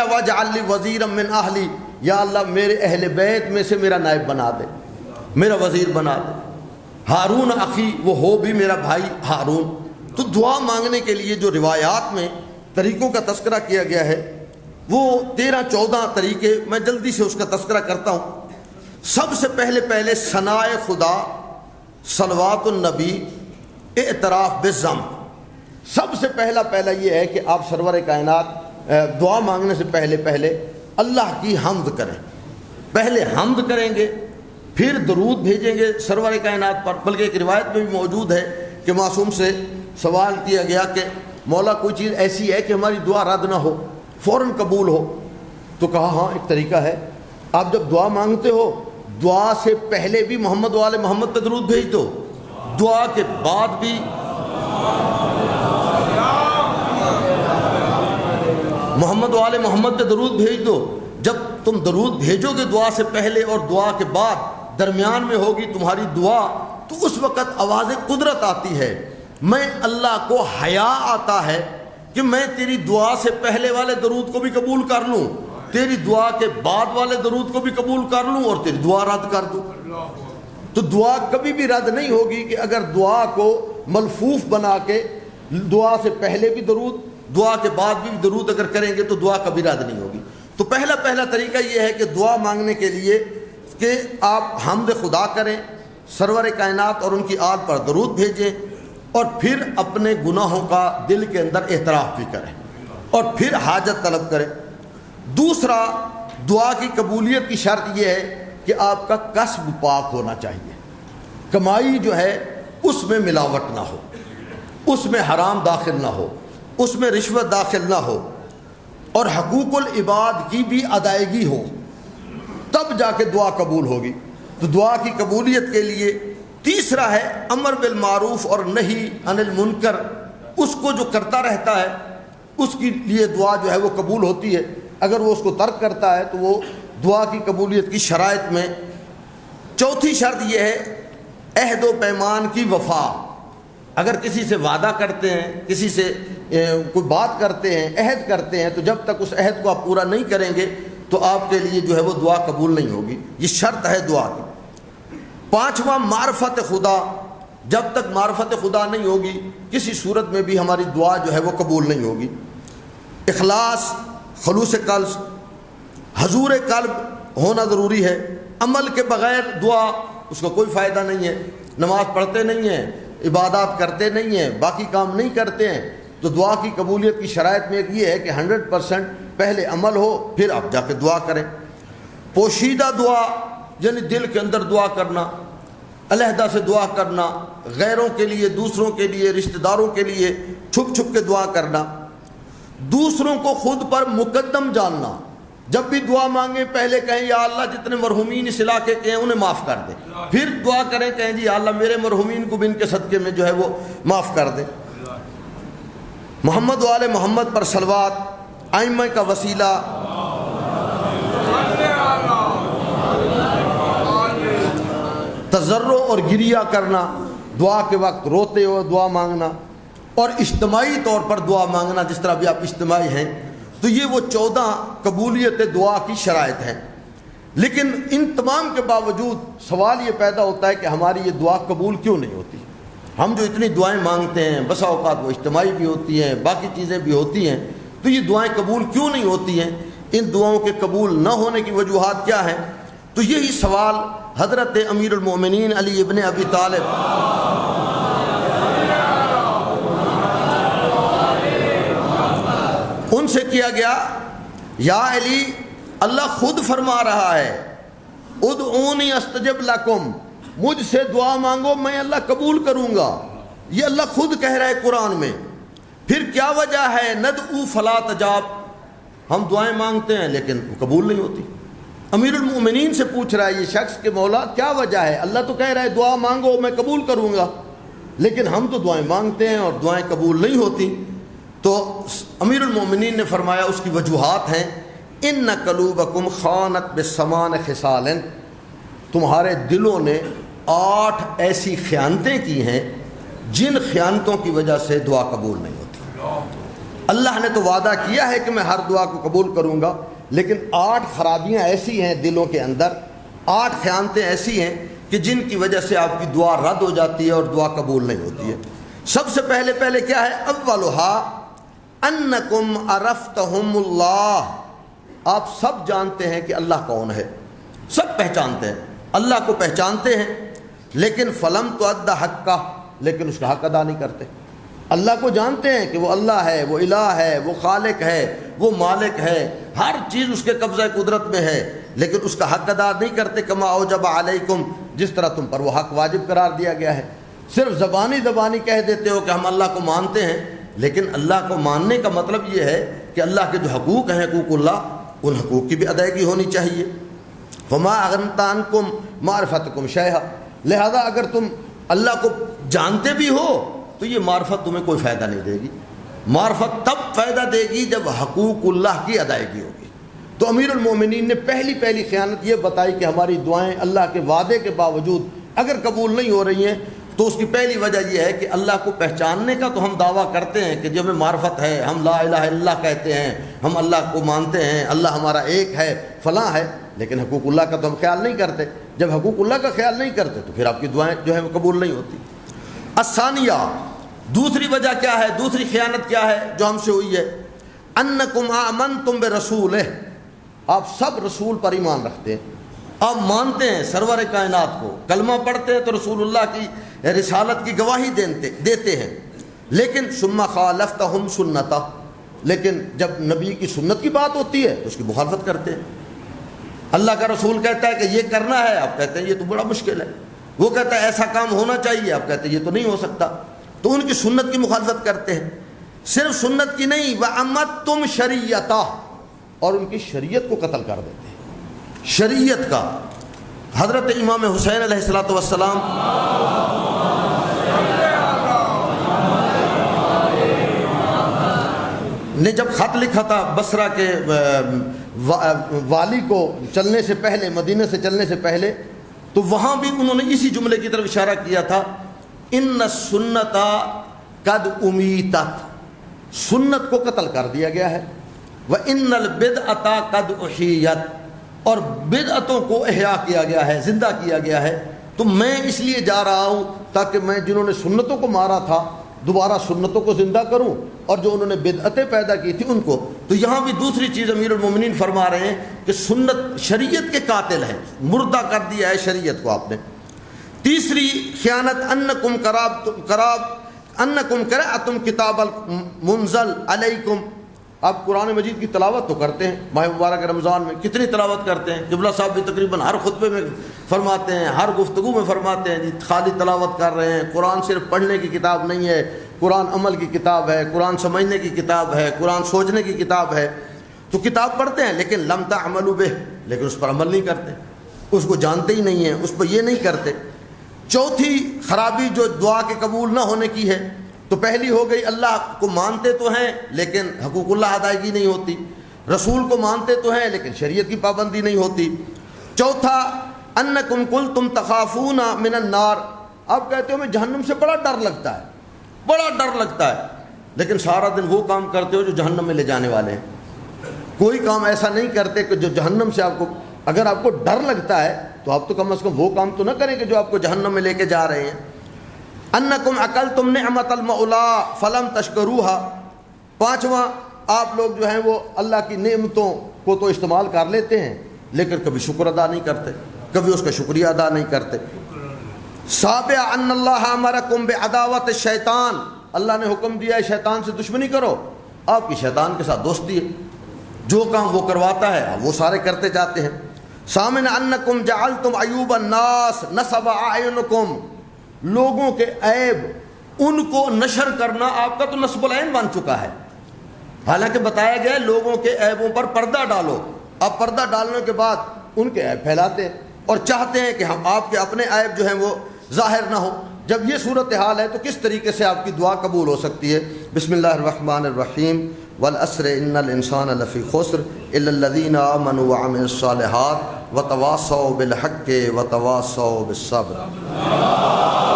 وَاجْعَلْ لِي وَزِيرًا مِّنْ أَهْلِي، یا اللہ میرے اہل بیت میں سے میرا نائب بنا دے، میرا وزیر بنا دے۔ ہارون اخی، وہ ہو بھی میرا بھائی ہارون۔ تو دعا مانگنے کے لیے جو روایات میں طریقوں کا تذکرہ کیا گیا ہے وہ 13-14 طریقے، میں جلدی سے اس کا تذکرہ کرتا ہوں۔ سب سے پہلے ثناء خدا، صلوات النبی، اعتراف بالذنب۔ سب سے پہلا یہ ہے کہ آپ سرور کائنات دعا مانگنے سے پہلے اللہ کی حمد کریں۔ پہلے حمد کریں گے، پھر درود بھیجیں گے سرور کائنات پر۔ بلکہ ایک روایت میں بھی موجود ہے کہ معصوم سے سوال کیا گیا کہ مولا کوئی چیز ایسی ہے کہ ہماری دعا رد نہ ہو، فوراً قبول ہو؟ تو کہا ہاں ایک طریقہ ہے، آپ جب دعا مانگتے ہو دعا سے پہلے بھی محمد والے محمد پہ درود بھیج دو، دعا کے بعد بھی محمد والے محمد پہ درود بھیج دو۔ جب تم درود بھیجو گے دعا سے پہلے اور دعا کے بعد، درمیان میں ہوگی تمہاری دعا، تو اس وقت آواز قدرت آتی ہے۔ میں اللہ کو حیا آتا ہے کہ میں تیری دعا سے پہلے والے درود کو بھی قبول کر لوں، تیری دعا کے بعد والے درود کو بھی قبول کر لوں اور تیری دعا رد کر دوں۔ تو دعا کبھی بھی رد نہیں ہوگی کہ اگر دعا کو ملفوف بنا کے دعا سے پہلے بھی درود، دعا کے بعد بھی درود اگر کریں گے تو دعا کبھی رد نہیں ہوگی۔ تو پہلا طریقہ یہ ہے کہ دعا مانگنے کے لیے کہ آپ حمد خدا کریں، سرور کائنات اور ان کی آل پر درود بھیجیں، اور پھر اپنے گناہوں کا دل کے اندر اعتراف بھی کریں، اور پھر حاجت طلب کریں۔ دوسرا، دعا کی قبولیت کی شرط یہ ہے کہ آپ کا کسب پاک ہونا چاہیے، کمائی جو ہے اس میں ملاوٹ نہ ہو، اس میں حرام داخل نہ ہو، اس میں رشوت داخل نہ ہو، اور حقوق العباد کی بھی ادائیگی ہو، تب جا کے دعا قبول ہوگی۔ تو دعا کی قبولیت کے لیے تیسرا ہے امر بالمعروف اور نہی عن المنکر، اس کو جو کرتا رہتا ہے اس کے لیے دعا جو ہے وہ قبول ہوتی ہے۔ اگر وہ اس کو ترک کرتا ہے تو وہ دعا کی قبولیت کی شرائط میں۔ چوتھی شرط یہ ہے عہد و پیمان کی وفا۔ اگر کسی سے وعدہ کرتے ہیں، کسی سے کوئی بات کرتے ہیں، عہد کرتے ہیں، تو جب تک اس عہد کو آپ پورا نہیں کریں گے تو آپ کے لیے جو ہے وہ دعا قبول نہیں ہوگی۔ یہ شرط ہے دعا کی۔ پانچواں معرفت خدا، جب تک معرفت خدا نہیں ہوگی کسی صورت میں بھی ہماری دعا جو ہے وہ قبول نہیں ہوگی۔ اخلاص، خلوص قلب، حضور قلب ہونا ضروری ہے۔ عمل کے بغیر دعا اس کا کوئی فائدہ نہیں ہے۔ نماز پڑھتے نہیں ہیں، عبادات کرتے نہیں ہیں، باقی کام نہیں کرتے ہیں، تو دعا کی قبولیت کی شرائط میں ایک یہ ہے کہ 100% پہلے عمل ہو پھر آپ جا کے دعا کریں۔ پوشیدہ دعا یعنی دل کے اندر دعا کرنا، علیحدہ سے دعا کرنا، غیروں کے لیے، دوسروں کے لیے، رشتہ داروں کے لیے چھپ چھپ کے دعا کرنا۔ دوسروں کو خود پر مقدم جاننا، جب بھی دعا مانگیں پہلے کہیں یا اللہ جتنے مرحومین اس علاقے کے ہیں انہیں معاف کر دے، پھر دعا کریں کہیں جی یا اللہ میرے مرحومین کو بھی ان کے صدقے میں جو ہے وہ معاف کر دے۔ محمد والے محمد پر صلوات، ائمہ کا وسیلہ، تضرع اور گریہ کرنا، دعا کے وقت روتے ہوئے دعا مانگنا، اور اجتماعی طور پر دعا مانگنا جس طرح بھی آپ اجتماعی ہیں۔ تو یہ وہ 14 قبولیت دعا کی شرائط ہیں۔ لیکن ان تمام کے باوجود سوال یہ پیدا ہوتا ہے کہ ہماری یہ دعا قبول کیوں نہیں ہوتی؟ ہم جو اتنی دعائیں مانگتے ہیں، بسا اوقات وہ اجتماعی بھی ہوتی ہیں، باقی چیزیں بھی ہوتی ہیں، تو یہ دعائیں قبول کیوں نہیں ہوتی ہیں؟ ان دعاؤں کے قبول نہ ہونے کی وجوہات کیا ہیں؟ تو یہی سوال حضرت امیر المومنین علی ابن ابی طالب ان سے کیا گیا۔ یا علی، اللہ خود فرما رہا ہے ادعونی استجب لکم، مجھ سے دعا مانگو میں اللہ قبول کروں گا۔ یہ اللہ خود کہہ رہا ہے قرآن میں۔ پھر کیا وجہ ہے؟ ندعو فلا تجاب، ہم دعائیں مانگتے ہیں لیکن قبول نہیں ہوتی۔ امیر المومنین سے پوچھ رہا ہے یہ شخص کہ مولا کیا وجہ ہے؟ اللہ تو کہہ رہا ہے دعا مانگو میں قبول کروں گا، لیکن ہم تو دعائیں مانگتے ہیں اور دعائیں قبول نہیں ہوتی۔ تو امیر المومنین نے فرمایا اس کی وجوہات ہیں، ان قلوبکم خانت بثمان خصال، تمہارے دلوں نے 8 ایسی خیانتیں کی ہیں جن خیانتوں کی وجہ سے دعا قبول نہیں ہوتی۔ اللہ نے تو وعدہ کیا ہے کہ میں ہر دعا کو قبول کروں گا، لیکن 8 خرابیاں ایسی ہیں دلوں کے اندر، 8 خیانتیں ایسی ہیں کہ جن کی وجہ سے آپ کی دعا رد ہو جاتی ہے اور دعا قبول نہیں ہوتی ہے۔ سب سے پہلے کیا ہے؟ اولھا انکم عرفتہم اللہ، آپ سب جانتے ہیں کہ اللہ کون ہے، سب پہچانتے ہیں، اللہ کو پہچانتے ہیں، لیکن فلم تؤد حقہ، لیکن اس کا حق ادا نہیں کرتے۔ اللہ کو جانتے ہیں کہ وہ اللہ ہے، وہ الہ ہے، وہ خالق ہے، وہ مالک ہے، ہر چیز اس کے قبضہ قدرت میں ہے، لیکن اس کا حق ادا نہیں کرتے۔ کما اوجب علیکم، جس طرح تم پر وہ حق واجب قرار دیا گیا ہے۔ صرف زبانی کہہ دیتے ہو کہ ہم اللہ کو مانتے ہیں، لیکن اللہ کو ماننے کا مطلب یہ ہے کہ اللہ کے جو حقوق ہیں، حقوق اللہ، ان حقوق کی بھی ادائیگی ہونی چاہیے۔ فما اغنت عنکم معرفتکم شیئا، لہذا اگر تم اللہ کو جانتے بھی ہو تو یہ معرفت تمہیں کوئی فائدہ نہیں دے گی۔ معرفت تب فائدہ دے گی جب حقوق اللہ کی ادائیگی ہوگی۔ تو امیر المومنین نے پہلی خیانت یہ بتائی کہ ہماری دعائیں اللہ کے وعدے کے باوجود اگر قبول نہیں ہو رہی ہیں تو اس کی پہلی وجہ یہ ہے کہ اللہ کو پہچاننے کا تو ہم دعویٰ کرتے ہیں کہ جب ہمیں معرفت ہے، ہم لا الہ الا اللہ کہتے ہیں، ہم اللہ کو مانتے ہیں، اللہ ہمارا ایک ہے، فلاں ہے، لیکن حقوق اللہ کا تو ہم خیال نہیں کرتے۔ جب حقوق اللہ کا خیال نہیں کرتے تو پھر آپ کی دعائیں جو ہیں وہ قبول نہیں ہوتی۔ الثانیہ، دوسری وجہ کیا ہے، دوسری خیانت کیا ہے جو ہم سے ہوئی ہے؟ انکم آمنتم برسولہ، آپ سب رسول پر ایمان رکھتے ہیں، آپ مانتے ہیں سرور کائنات کو، کلمہ پڑھتے ہیں تو رسول اللہ کی رسالت کی گواہی دیتے ہیں، لیکن ثم خالفتہم سنتہ، لیکن جب نبی کی سنت کی بات ہوتی ہے تو اس کی مخالفت کرتے ہیں۔ اللہ کا رسول کہتا ہے کہ یہ کرنا ہے، آپ کہتے ہیں یہ تو بڑا مشکل ہے۔ وہ کہتا ہے ایسا کام ہونا چاہیے، آپ کہتے ہیں یہ تو نہیں ہو سکتا، تو ان کی سنت کی مخالفت کرتے ہیں۔ صرف سنت کی نہیں، وَأَمَّتْتُمْ شَرِيَّتَهُ، اور ان کی شریعت کو قتل کر دیتے ہیں، شریعت کا۔ حضرت امام حسین علیہ السلام نے جب خط لکھا تھا بصرہ کے والی کو چلنے سے پہلے، مدینہ سے چلنے سے پہلے، تو وہاں بھی انہوں نے اسی جملے کی طرف اشارہ کیا تھا، ان السنت قد امیتت، سنت کو قتل کر دیا گیا ہے، وان البدعۃ قد احیت، اور بدعتوں کو احیا کیا گیا ہے، زندہ کیا گیا ہے۔ تو میں اس لیے جا رہا ہوں تاکہ میں جنہوں نے سنتوں کو مارا تھا دوبارہ سنتوں کو زندہ کروں، اور جو انہوں نے بدعتیں پیدا کی تھی ان کو۔ تو یہاں بھی دوسری چیز امیر المومنین فرما رہے ہیں کہ سنت شریعت کے قاتل ہیں، مردہ کر دیا ہے شریعت کو آپ نے۔ تیسری خیانت، انکم قرأتم کتاب المنزل علیکم، آپ قرآن مجید کی تلاوت تو کرتے ہیں، ماہ مبارک رمضان میں کتنی تلاوت کرتے ہیں، قبلہ صاحب بھی تقریباً ہر خطبے میں فرماتے ہیں، ہر گفتگو میں فرماتے ہیں، جی خالی تلاوت کر رہے ہیں، قرآن صرف پڑھنے کی کتاب نہیں ہے، قرآن عمل کی کتاب ہے، قرآن سمجھنے کی کتاب ہے، قرآن سوچنے کی کتاب ہے۔ تو کتاب پڑھتے ہیں لیکن لم تعملوا بہ، لیکن اس پر عمل نہیں کرتے، اس کو جانتے ہی نہیں ہیں، اس پر یہ نہیں کرتے۔ چوتھی خرابی جو دعا کے قبول نہ ہونے کی ہے، تو پہلی ہو گئی اللہ کو مانتے تو ہیں لیکن حقوق اللہ ادائیگی نہیں ہوتی، رسول کو مانتے تو ہیں لیکن شریعت کی پابندی نہیں ہوتی۔ چوتھا، انکم قلتم تخافون من النار، آپ کہتے ہو میں جہنم سے بڑا ڈر لگتا ہے، بڑا ڈر لگتا ہے، لیکن سارا دن وہ کام کرتے ہو جو جہنم میں لے جانے والے ہیں۔ کوئی کام ایسا نہیں کرتے کہ جو جہنم سے آپ کو، اگر آپ کو ڈر لگتا ہے تو آپ تو کم از کم وہ کام تو نہ کریں کہ جو آپ کو جہنم میں لے کے جا رہے ہیں۔ انکم اکلتم نعمت المولا فلم تشکروها، پانچواں، آپ لوگ جو ہیں وہ اللہ کی نعمتوں کو تو استعمال کر لیتے ہیں لیکن کبھی شکر ادا نہیں کرتے، کبھی اس کا شکریہ ادا نہیں کرتے۔ سابع ان اللہ امرکم بعداوت الشیطان، اللہ نے حکم دیا ہے شیطان سے دشمنی کرو، آپ کی شیطان کے ساتھ دوستی ہے، جو کام وہ کرواتا ہے وہ سارے کرتے جاتے ہیں۔ ثامن انکم جعلتم عیوب الناس نصب اعینکم، لوگوں کے عیب ان کو نشر کرنا آپ کا تو نصب العین بن چکا ہے، حالانکہ بتایا گیا لوگوں کے عیبوں پر پردہ ڈالو، اب پردہ ڈالنے کے بعد ان کے عیب پھیلاتے ہیں اور چاہتے ہیں کہ ہم آپ کے اپنے عیب جو ہیں وہ ظاہر نہ ہو۔ جب یہ صورتحال ہے تو کس طریقے سے آپ کی دعا قبول ہو سکتی ہے؟ بسم اللہ الرحمن الرحیم، والعصر ان الانسان لفی خسر الا الذین آمنوا وعملوا الصالحات وتواصوا بالحق وتواصوا بالصبر۔